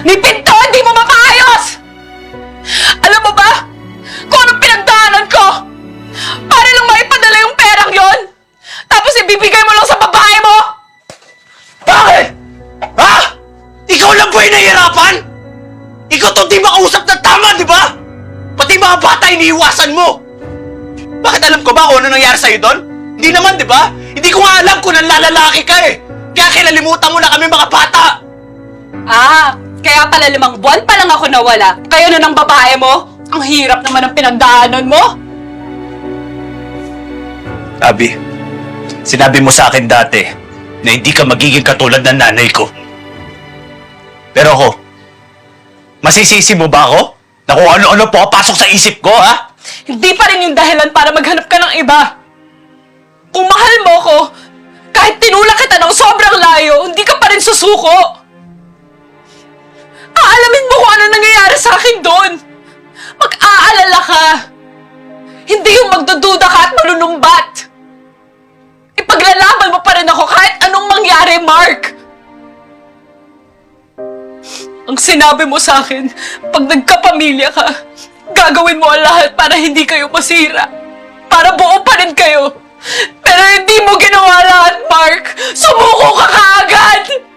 Ni pinto, hindi mo mapaayos! Alam mo ba? Kung anong pinagdaanan ko! Para lang maipadala yung perang yon! Tapos ibibigay mo lang sa babae mo! Bakit? Ha? Ikaw lang ba yung nahihirapan? Ikaw to di makausap na tama, di ba? Pati mga bata iniiwasan mo! Bakit alam ko ba kung ano nangyari sa'yo doon? Hindi naman, di ba? Hindi ko nga alam kung nanlalalaki ka eh! Kaya kinalimutan mo na kami mga bata! Kaya pala 5 buwan pa lang ako nawala. Kayo na ng babae mo? Ang hirap naman ng pinagdaanan mo! Abby, sinabi mo sa akin dati na hindi ka magiging katulad ng nanay ko. Pero ako, masisisi mo ba ako? Na kung ano-ano po pasok sa isip ko, ha? Hindi pa rin yung dahilan para maghanap ka ng iba. Kung mahal mo ko, kahit tinulak kita ng sobrang layo, hindi ka pa rin susuko. Aalamin mo kung ano nangyayari sa akin doon. Mag-aalala ka. Hindi yung magdududa ka at manunumbat. Ipaglalaban mo pa rin ako kahit anong mangyari, Mark. Ang sinabi mo sa akin, pag nagkapamilya ka, gagawin mo ang lahat para hindi kayo masira. Para buo pa rin kayo. Pero hindi mo ginawa lahat, Mark. Sumuko ka kaagad!